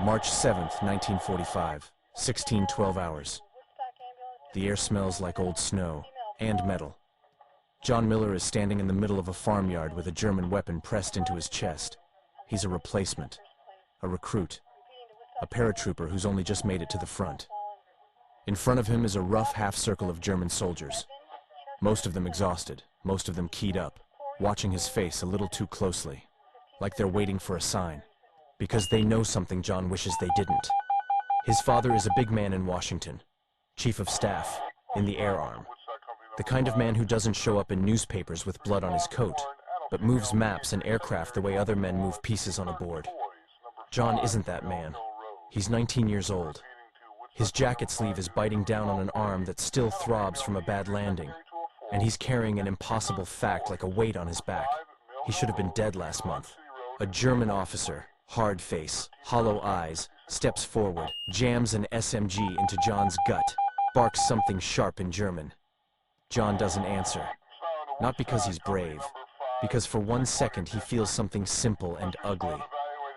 March 7th, 1945, 16:12 hours. The air smells like old snow and metal. John Miller is standing in the middle of a farmyard with a German weapon pressed into his chest. He's a replacement, a recruit, a paratrooper who's only just made it to the front. In front of him is a rough half-circle of German soldiers, most of them exhausted, most of them keyed up, watching his face a little too closely, like they're waiting for a sign, because they know something John wishes they didn't. His father is a big man in Washington, chief of staff, in the Air Arm. The kind of man who doesn't show up in newspapers with blood on his coat, but moves maps and aircraft the way other men move pieces on a board. John isn't that man. He's 19 years old. His jacket sleeve is biting down on an arm that still throbs from a bad landing, and he's carrying an impossible fact like a weight on his back. He should have been dead last month. A German officer, hard face, hollow eyes, steps forward, jams an SMG into John's gut, barks something sharp in German. John doesn't answer. Not because he's brave, because for 1 second he feels something simple and ugly.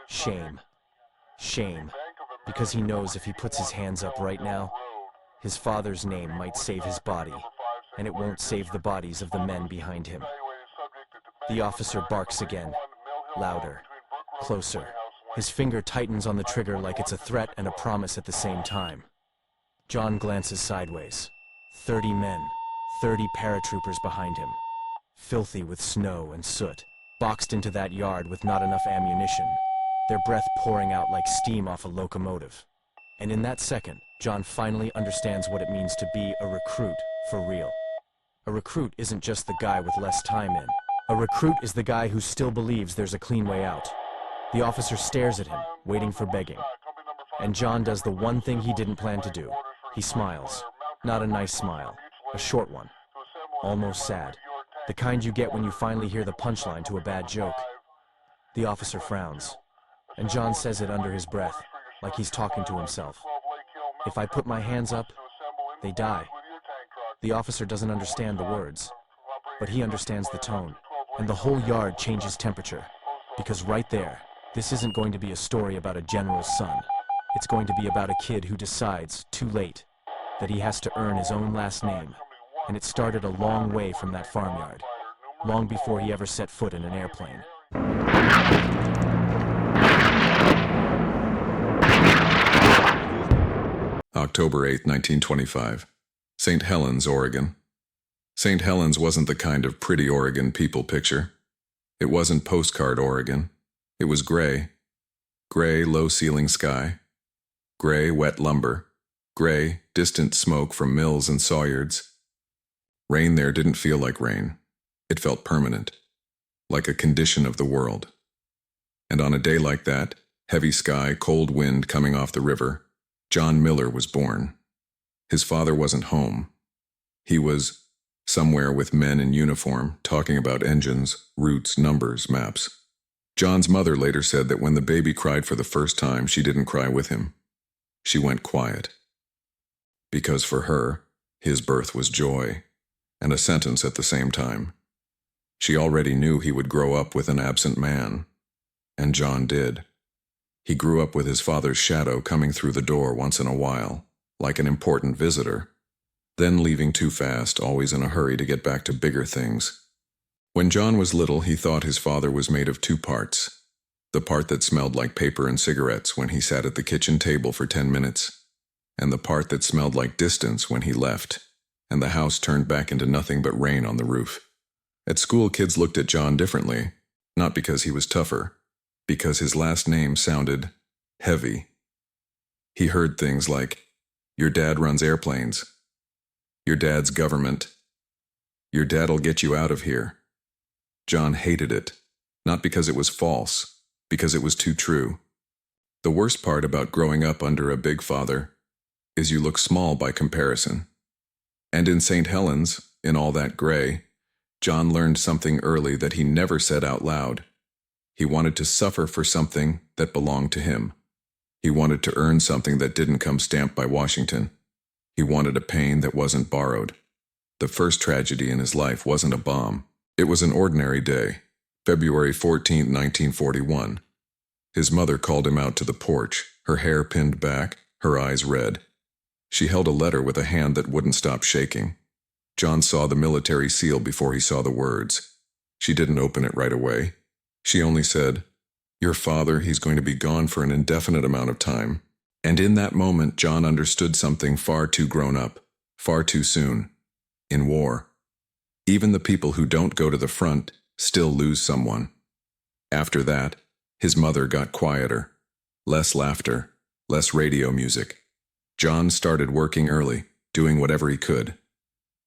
Shame. Shame. Because he knows if he puts his hands up right now, his father's name might save his body, and it won't save the bodies of the men behind him. The officer barks again, louder, closer. His finger tightens on the trigger like it's a threat and a promise at the same time. John glances sideways. 30 men, 30 paratroopers behind him, filthy with snow and soot, boxed into that yard with not enough ammunition, their breath pouring out like steam off a locomotive. And in that second, John finally understands what it means to be a recruit for real. A recruit isn't just the guy with less time in. A recruit is the guy who still believes there's a clean way out. The officer stares at him, waiting for begging. And John does the one thing he didn't plan to do. He smiles. Not a nice smile. A short one. Almost sad. The kind you get when you finally hear the punchline to a bad joke. The officer frowns. And John says it under his breath, like he's talking to himself. If I put my hands up, they die. The officer doesn't understand the words, but he understands the tone. And the whole yard changes temperature. Because right there, this isn't going to be a story about a general's son. It's going to be about a kid who decides, too late, that he has to earn his own last name. And it started a long way from that farmyard, long before he ever set foot in an airplane. October 8, 1925. St. Helens, Oregon. St. Helens wasn't the kind of pretty Oregon people picture. It wasn't postcard Oregon. It was gray. Gray, low-ceiling sky. Gray, wet lumber. Gray, distant smoke from mills and sawyards. Rain there didn't feel like rain. It felt permanent, like a condition of the world. And on a day like that, heavy sky, cold wind coming off the river, John Miller was born. His father wasn't home. He was somewhere with men in uniform, talking about engines, routes, numbers, maps. John's mother later said that when the baby cried for the first time, she didn't cry with him. She went quiet. Because for her, his birth was joy, and a sentence at the same time. She already knew he would grow up with an absent man. And John did. He grew up with his father's shadow coming through the door once in a while, like an important visitor, then leaving too fast, always in a hurry to get back to bigger things. When John was little, he thought his father was made of two parts. The part that smelled like paper and cigarettes when he sat at the kitchen table for 10 minutes, and the part that smelled like distance when he left, and the house turned back into nothing but rain on the roof. At school, kids looked at John differently, not because he was tougher, because his last name sounded heavy. He heard things like, "Your dad runs airplanes," "Your dad's government," "Your dad'll get you out of here." John hated it, not because it was false, because it was too true. The worst part about growing up under a big father is you look small by comparison. And in St. Helens, in all that gray, John learned something early that he never said out loud. He wanted to suffer for something that belonged to him. He wanted to earn something that didn't come stamped by Washington. He wanted a pain that wasn't borrowed. The first tragedy in his life wasn't a bomb. It was an ordinary day, February 14, 1941. His mother called him out to the porch. her hair pinned back, her eyes red. She held a letter with a hand that wouldn't stop shaking. John saw the military seal before he saw the words. She didn't open it right away. She only said, "Your father, he's going to be gone for an indefinite amount of time." And in that moment, John understood something far too grown up, far too soon. In war, even the people who don't go to the front still lose someone. After that, his mother got quieter. Less laughter, less radio music. John started working early, doing whatever he could.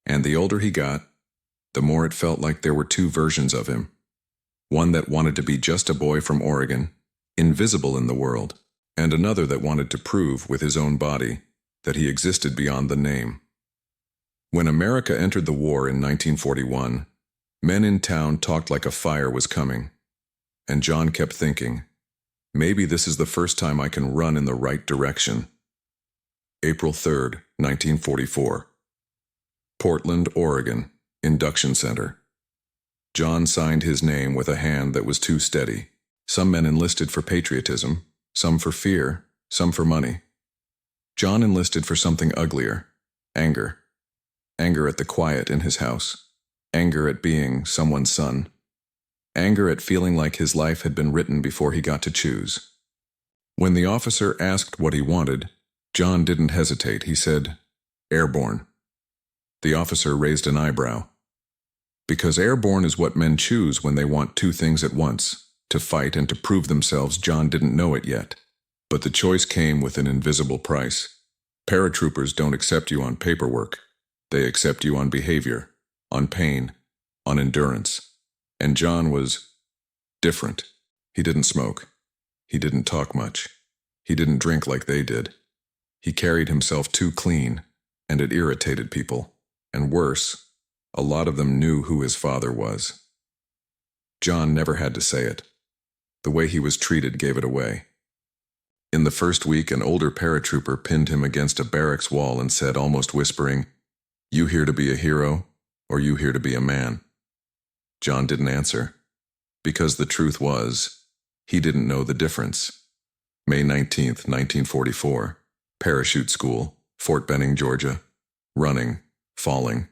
And the older he got, the more it felt like there were two versions of him. One that wanted to be just a boy from Oregon, invisible in the world, and another that wanted to prove with his own body that he existed beyond the name. When America entered the war in 1941, men in town talked like a fire was coming. And John kept thinking, maybe this is the first time I can run in the right direction. April 3rd, 1944. Portland, Oregon, Induction Center. John signed his name with a hand that was too steady. Some men enlisted for patriotism, some for fear, some for money. John enlisted for something uglier, anger. Anger at the quiet in his house. Anger at being someone's son. Anger at feeling like his life had been written before he got to choose. When the officer asked what he wanted, John didn't hesitate. He said, "Airborne." The officer raised an eyebrow. Because airborne is what men choose when they want two things at once, to fight and to prove themselves. John didn't know it yet. But the choice came with an invisible price. Paratroopers don't accept you on paperwork. They accept you on behavior, on pain, on endurance. And John was different. He didn't smoke. He didn't talk much. He didn't drink like they did. He carried himself too clean, and it irritated people. And worse, a lot of them knew who his father was. John never had to say it. The way he was treated gave it away. In the first week, an older paratrooper pinned him against a barracks wall and said, almost whispering, "You here to be a hero, or you here to be a man?" John didn't answer, because the truth was, he didn't know the difference. May 19th, 1944, parachute school, Fort Benning, Georgia. Running, falling,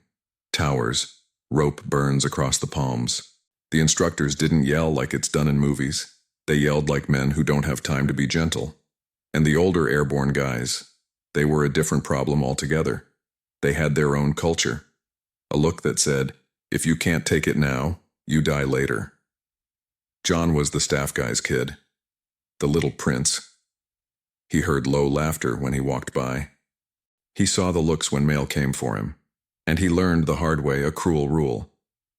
towers, rope burns across the palms. The instructors didn't yell like it's done in movies. They yelled like men who don't have time to be gentle. And the older airborne guys, they were a different problem altogether. They had their own culture. A look that said, if you can't take it now, you die later. John was the staff guy's kid, the little prince. He heard low laughter when he walked by. He saw the looks when mail came for him, and he learned the hard way a cruel rule.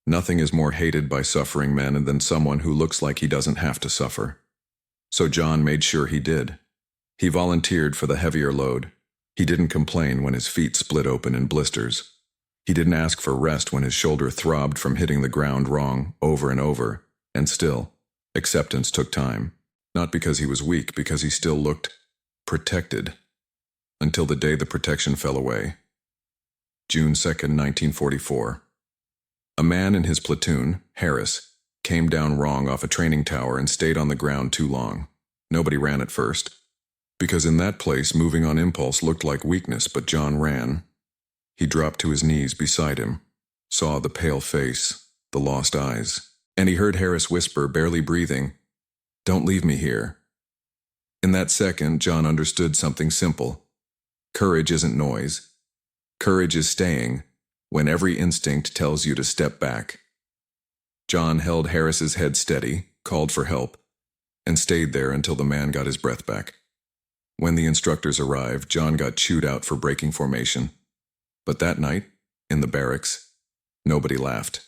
Nothing is more hated by suffering men than someone who looks like he doesn't have to suffer. So John made sure he did. He volunteered for the heavier load. He didn't complain when his feet split open in blisters. He didn't ask for rest when his shoulder throbbed from hitting the ground wrong over and over. And still, acceptance took time. Not because he was weak, because he still looked protected. Until the day the protection fell away. June 2nd, 1944. A man in his platoon, Harris, came down wrong off a training tower and stayed on the ground too long. Nobody ran at first. Because in that place, moving on impulse looked like weakness, but John ran. He dropped to his knees beside him, saw the pale face, the lost eyes, and he heard Harris whisper, barely breathing, "Don't leave me here." In that second, John understood something simple. Courage isn't noise. Courage is staying when every instinct tells you to step back. John held Harris's head steady, called for help, and stayed there until the man got his breath back. When the instructors arrived, John got chewed out for breaking formation. But that night, in the barracks, nobody laughed.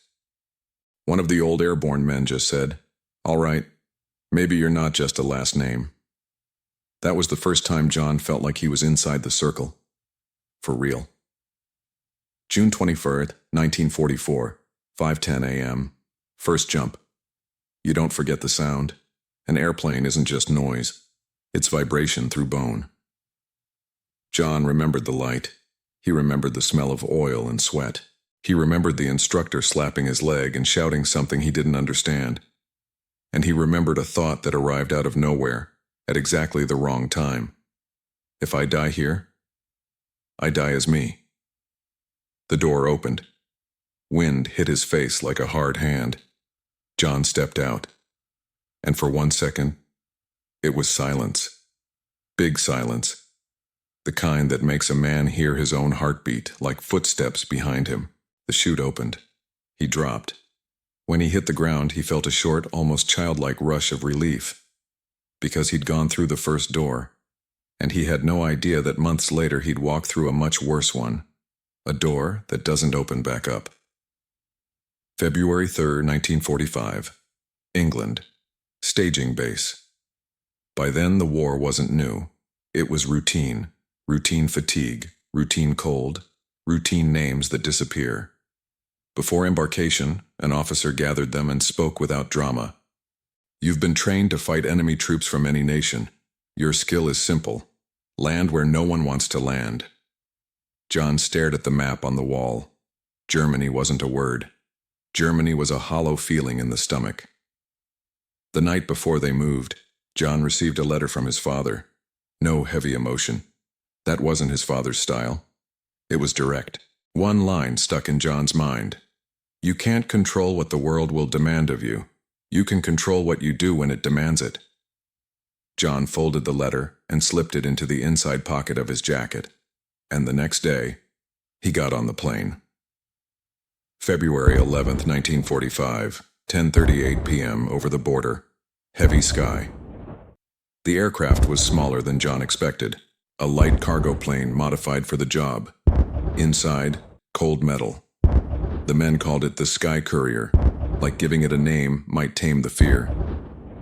One of the old airborne men just said, "All right, maybe you're not just a last name." That was the first time John felt like he was inside the circle. For real. June 23rd, 1944, 5:10 a.m. First jump. You don't forget the sound. An airplane isn't just noise. It's vibration through bone. John remembered the light. He remembered the smell of oil and sweat. He remembered the instructor slapping his leg and shouting something he didn't understand. And he remembered a thought that arrived out of nowhere, at exactly the wrong time. If I die here, I die as me. The door opened. Wind hit his face like a hard hand. John stepped out. And for 1 second, it was silence. Big silence. The kind that makes a man hear his own heartbeat, like footsteps behind him. The chute opened. He dropped. When he hit the ground, he felt a short, almost childlike rush of relief. Because he'd gone through the first door, and he had no idea that months later he'd walk through a much worse one. A door that doesn't open back up. February 3rd, 1945. England. Staging base. By then, the war wasn't new. It was routine. Routine fatigue. Routine cold. Routine names that disappear. Before embarkation, an officer gathered them and spoke without drama. You've been trained to fight enemy troops from any nation. Your skill is simple. Land where no one wants to land. John stared at the map on the wall. Germany wasn't a word. Germany was a hollow feeling in the stomach. The night before they moved, John received a letter from his father. No heavy emotion. That wasn't his father's style. It was direct. One line stuck in John's mind. You can't control what the world will demand of you. You can control what you do when it demands it. John folded the letter and slipped it into the inside pocket of his jacket. And the next day, he got on the plane. February 11th, 1945, 10:38 p.m. over the border. Heavy sky. The aircraft was smaller than John expected. A light cargo plane modified for the job. Inside, cold metal. The men called it the Sky Courier, like giving it a name might tame the fear.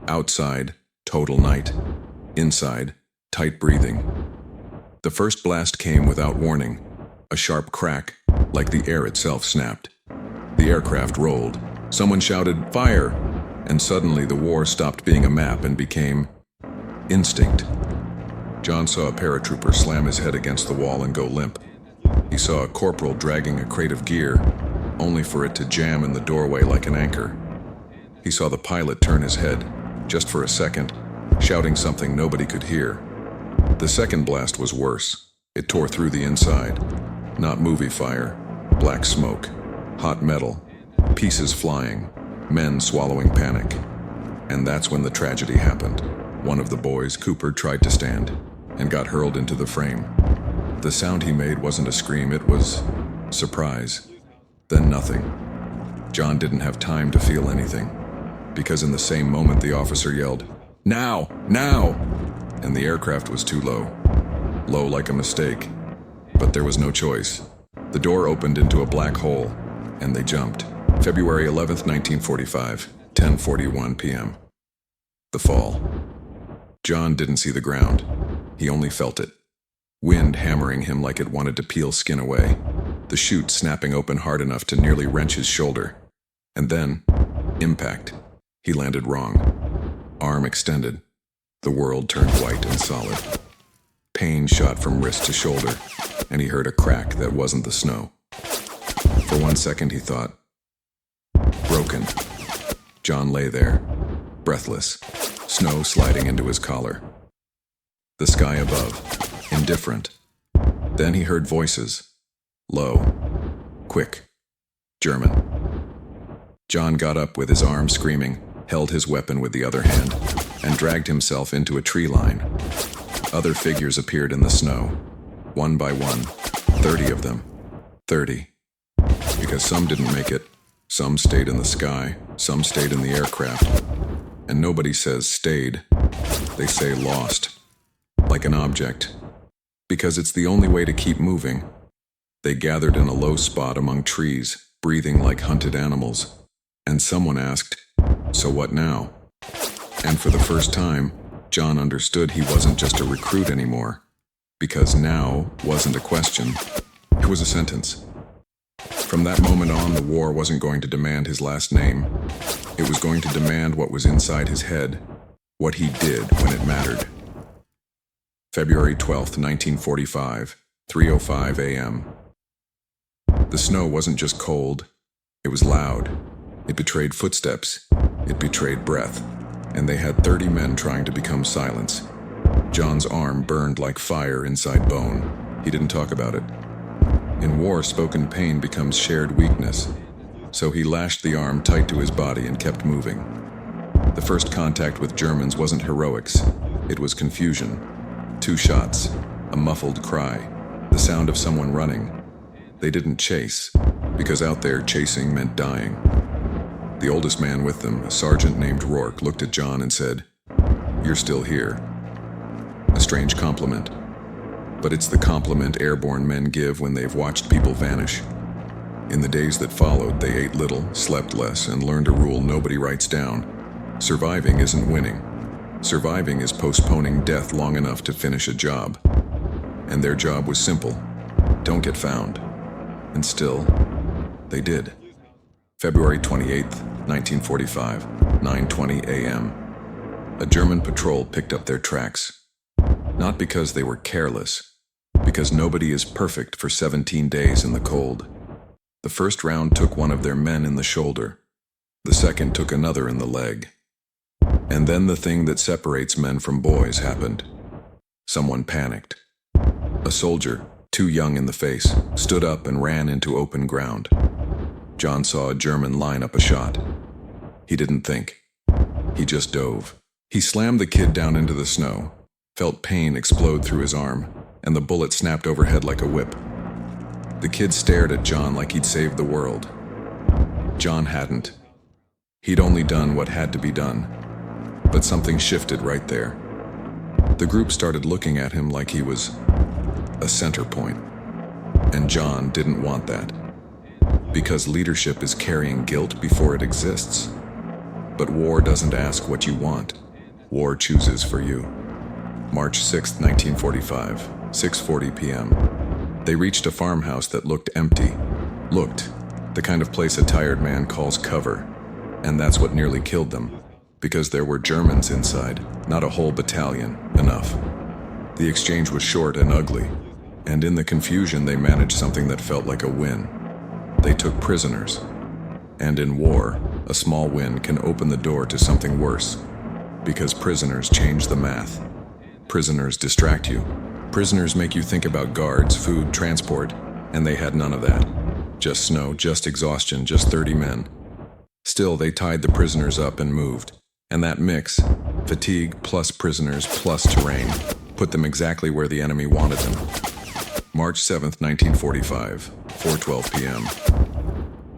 Outside, total night. Inside, tight breathing. The first blast came without warning. A sharp crack, like the air itself snapped. The aircraft rolled. Someone shouted, "Fire!" And suddenly the war stopped being a map and became instinct. John saw a paratrooper slam his head against the wall and go limp. He saw a corporal dragging a crate of gear, only for it to jam in the doorway like an anchor. He saw the pilot turn his head, just for a second, shouting something nobody could hear. The second blast was worse. It tore through the inside. Not movie fire, black smoke, hot metal, pieces flying, men swallowing panic. And that's when the tragedy happened. One of the boys, Cooper, tried to stand and got hurled into the frame. The sound he made wasn't a scream, it was surprise. Then nothing. John didn't have time to feel anything, because in the same moment the officer yelled, "Now! Now!" And the aircraft was too low. Low like a mistake. But there was no choice. The door opened into a black hole, and they jumped. February 11th, 1945, 10:41 p.m. The fall. John didn't see the ground. He only felt it. Wind hammering him like it wanted to peel skin away. The chute snapping open hard enough to nearly wrench his shoulder. And then, impact. He landed wrong. Arm extended. The world turned white and solid. Pain shot from wrist to shoulder, and he heard a crack that wasn't the snow. For 1 second he thought, broken. John lay there, breathless, snow sliding into his collar. The sky above, indifferent. Then he heard voices, low, quick, German. John got up with his arm screaming, held his weapon with the other hand, and dragged himself into a tree line. Other figures appeared in the snow, one by one, 30 of them, 30. Because some didn't make it, some stayed in the sky, some stayed in the aircraft. And nobody says stayed, they say lost, like an object. Because it's the only way to keep moving. They gathered in a low spot among trees, breathing like hunted animals. And someone asked, "So what now?" And for the first time, John understood he wasn't just a recruit anymore. Because now wasn't a question, it was a sentence. From that moment on, the war wasn't going to demand his last name. It was going to demand what was inside his head, what he did when it mattered. February 12th, 1945, 3:05 a.m. The snow wasn't just cold, it was loud. It betrayed footsteps, it betrayed breath, and they had 30 men trying to become silence, John's arm burned like fire inside bone. He didn't talk about it. In war, spoken pain becomes shared weakness. So he lashed the arm tight to his body and kept moving. The first contact with Germans wasn't heroics. It was confusion. 2 shots, a muffled cry, the sound of someone running. They didn't chase, because out there chasing meant dying. The oldest man with them, a sergeant named Rourke, looked at John and said, "You're still here." A strange compliment. But it's the compliment airborne men give when they've watched people vanish. In the days that followed, they ate little, slept less, and learned a rule nobody writes down. Surviving isn't winning. Surviving is postponing death long enough to finish a job. And their job was simple. Don't get found. And still, they did. February 28th, 1945, 9:20 a.m. A German patrol picked up their tracks. Not because they were careless, because nobody is perfect for 17 days in the cold. The first round took one of their men in the shoulder. The second took another in the leg. And then the thing that separates men from boys happened. Someone panicked. A soldier, too young in the face, stood up and ran into open ground. John saw a German line up a shot. He didn't think. He just dove. He slammed the kid down into the snow, felt pain explode through his arm, and the bullet snapped overhead like a whip. The kid stared at John like he'd saved the world. John hadn't. He'd only done what had to be done. But something shifted right there. The group started looking at him like he was a center point. And John didn't want that. Because leadership is carrying guilt before it exists. But war doesn't ask what you want. War chooses for you. March 6, 1945, 6:40 p.m. They reached a farmhouse that looked empty. Looked, the kind of place a tired man calls cover. And that's what nearly killed them. Because there were Germans inside, not a whole battalion, enough. The exchange was short and ugly. And in the confusion, they managed something that felt like a win. They took prisoners. And in war, a small win can open the door to something worse. Because prisoners change the math. Prisoners distract you. Prisoners make you think about guards, food, transport, and they had none of that. Just snow, just exhaustion, just 30 men. Still, they tied the prisoners up and moved. And that mix, fatigue plus prisoners plus terrain, put them exactly where the enemy wanted them. March 7th, 1945, 4:12 p.m.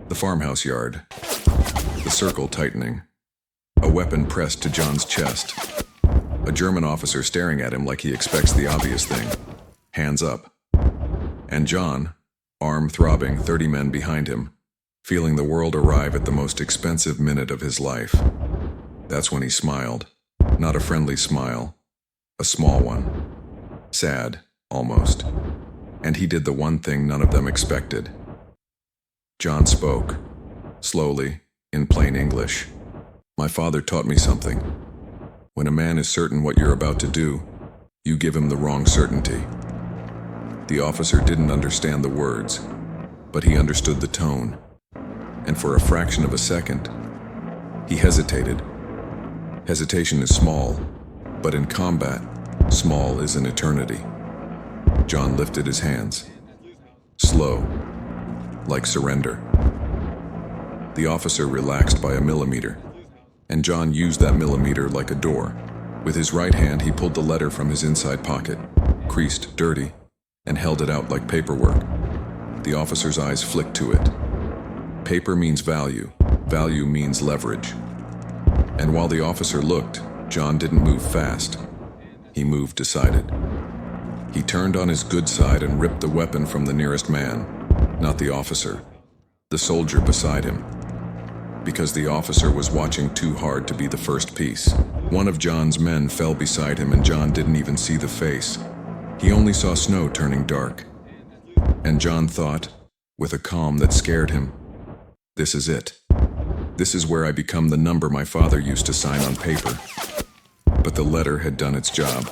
The farmhouse yard. The circle tightening. A weapon pressed to John's chest. A German officer staring at him like he expects the obvious thing. Hands up. And John, arm throbbing, 30 men behind him, feeling the world arrive at the most expensive minute of his life. That's when he smiled. Not a friendly smile. A small one. Sad, almost. And he did the one thing none of them expected. John spoke, slowly, in plain English. My father taught me something. When a man is certain what you're about to do, you give him the wrong certainty. The officer didn't understand the words, but he understood the tone. And for a fraction of a second, he hesitated. Hesitation is small, but in combat, small is an eternity. John lifted his hands. Slow, like surrender. The officer relaxed by a millimeter, and John used that millimeter like a door. With his right hand, he pulled the letter from his inside pocket, creased, dirty, and held it out like paperwork. The officer's eyes flicked to it. Paper means value. Value means leverage. And while the officer looked, John didn't move fast. He moved decided. He turned on his good side and ripped the weapon from the nearest man, not the officer, the soldier beside him. Because the officer was watching too hard to be the first piece. One of John's men fell beside him and John didn't even see the face. He only saw snow turning dark. And John thought, with a calm that scared him, this is it. This is where I become the number my father used to sign on paper. But the letter had done its job.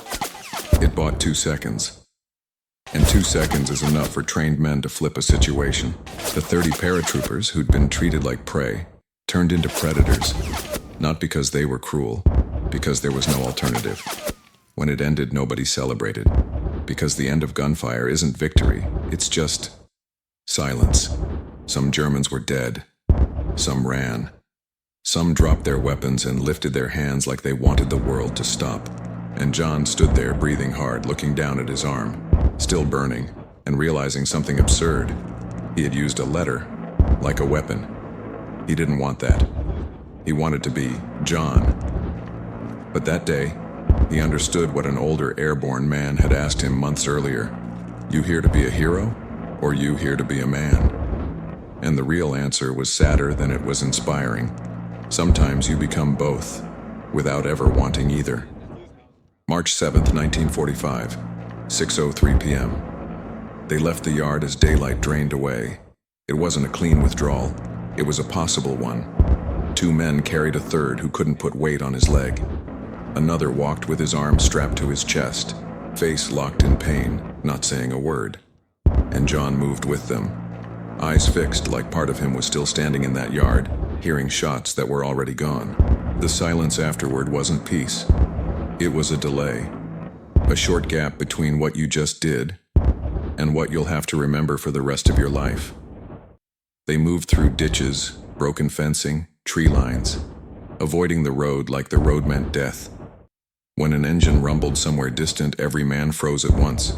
It bought 2 seconds. And 2 seconds is enough for trained men to flip a situation. The 30 paratroopers who'd been treated like prey turned into predators. Not because they were cruel, because there was no alternative. When it ended, nobody celebrated. Because the end of gunfire isn't victory, it's just silence. Some Germans were dead. Some ran. Some dropped their weapons and lifted their hands like they wanted the world to stop. And John stood there breathing hard, looking down at his arm, still burning, and realizing something absurd. He had used a letter, like a weapon. He didn't want that. He wanted to be John. But that day, he understood what an older airborne man had asked him months earlier. You here to be a hero, or you here to be a man? And the real answer was sadder than it was inspiring. Sometimes you become both, without ever wanting either. March 7th, 1945, 6:03 p.m. They left the yard as daylight drained away. It wasn't a clean withdrawal. It was a possible one. 2 men carried a third who couldn't put weight on his leg. Another walked with his arm strapped to his chest, face locked in pain, not saying a word. And John moved with them, eyes fixed like part of him was still standing in that yard, hearing shots that were already gone. The silence afterward wasn't peace. It was a delay. A short gap between what you just did and what you'll have to remember for the rest of your life. They moved through ditches, broken fencing, tree lines, avoiding the road like the road meant death. When an engine rumbled somewhere distant, every man froze at once.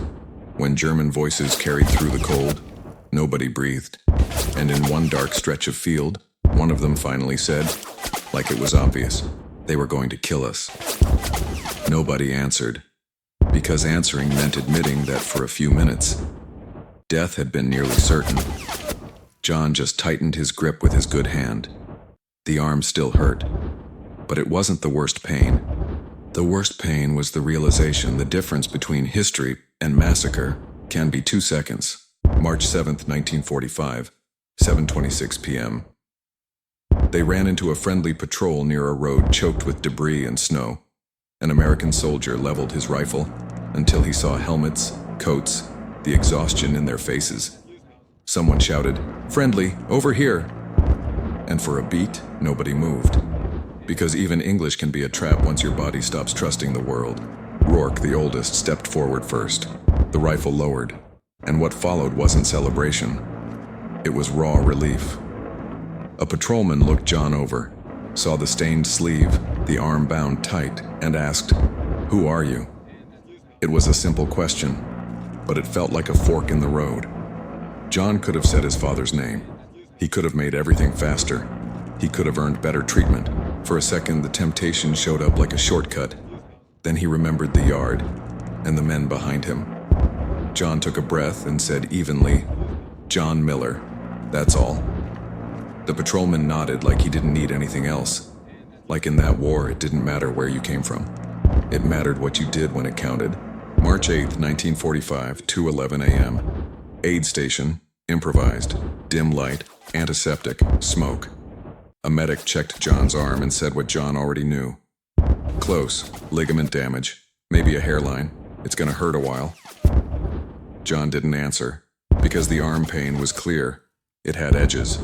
When German voices carried through the cold, nobody breathed. And in one dark stretch of field, one of them finally said, like it was obvious, they were going to kill us. Nobody answered, because answering meant admitting that for a few minutes, death had been nearly certain. John just tightened his grip with his good hand. The arm still hurt, but it wasn't the worst pain. The worst pain was the realization the difference between history and massacre can be 2 seconds. March 7th, 1945, 7:26 p.m. They ran into a friendly patrol near a road choked with debris and snow. An American soldier leveled his rifle until he saw helmets, coats, the exhaustion in their faces. Someone shouted, "Friendly, over here!" And for a beat, nobody moved. Because even English can be a trap once your body stops trusting the world. Rourke, the oldest, stepped forward first, the rifle lowered, and what followed wasn't celebration. It was raw relief. A patrolman looked John over, saw the stained sleeve, the arm bound tight, and asked, "Who are you?" It was a simple question, but it felt like a fork in the road. John could have said his father's name. He could have made everything faster. He could have earned better treatment. For a second, the temptation showed up like a shortcut. Then he remembered the yard and the men behind him. John took a breath and said evenly, "John Miller, that's all." The patrolman nodded like he didn't need anything else. Like in that war, it didn't matter where you came from. It mattered what you did when it counted. March 8th, 1945, 2:11 a.m. Aid station, improvised, dim light, antiseptic, smoke. A medic checked John's arm and said what John already knew. Close, ligament damage, maybe a hairline. It's gonna hurt a while. John didn't answer, because the arm pain was clear. It had edges.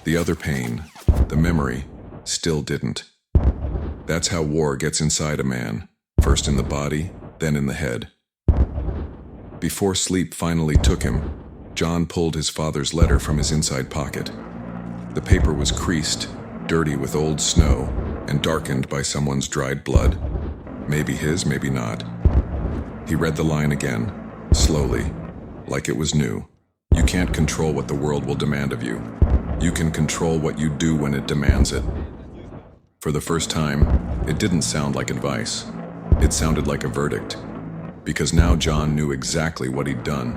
The other pain, the memory, still didn't. That's how war gets inside a man, first in the body, then in the head. Before sleep finally took him, John pulled his father's letter from his inside pocket. The paper was creased, dirty with old snow, and darkened by someone's dried blood. Maybe his, maybe not. He read the line again, slowly, like it was new. You can't control what the world will demand of you. You can control what you do when it demands it. For the first time, it didn't sound like advice. It sounded like a verdict. Because now John knew exactly what he'd done.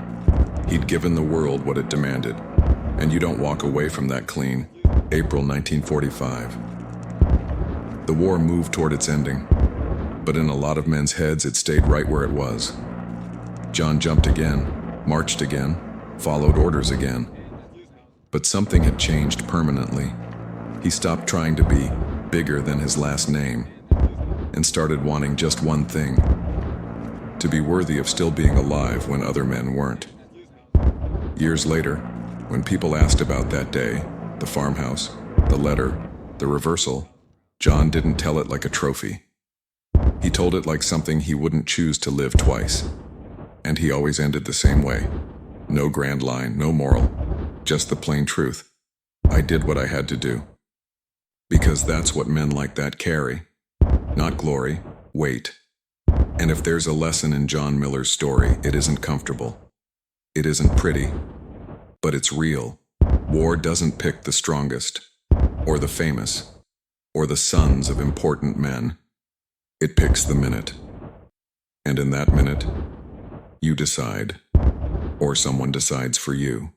He'd given the world what it demanded. And you don't walk away from that clean. April 1945. The war moved toward its ending. But in a lot of men's heads, it stayed right where it was. John jumped again, marched again, followed orders again. But something had changed permanently. He stopped trying to be bigger than his last name and started wanting just one thing: to be worthy of still being alive when other men weren't. Years later, when people asked about that day, the farmhouse, the letter, the reversal, John didn't tell it like a trophy. He told it like something he wouldn't choose to live twice. And he always ended the same way. No grand line, no moral, just the plain truth. I did what I had to do. Because that's what men like that carry. Not glory, weight. And if there's a lesson in John Miller's story, it isn't comfortable. It isn't pretty. But it's real. War doesn't pick the strongest, or the famous, or the sons of important men. It picks the minute. And in that minute, you decide, or someone decides for you.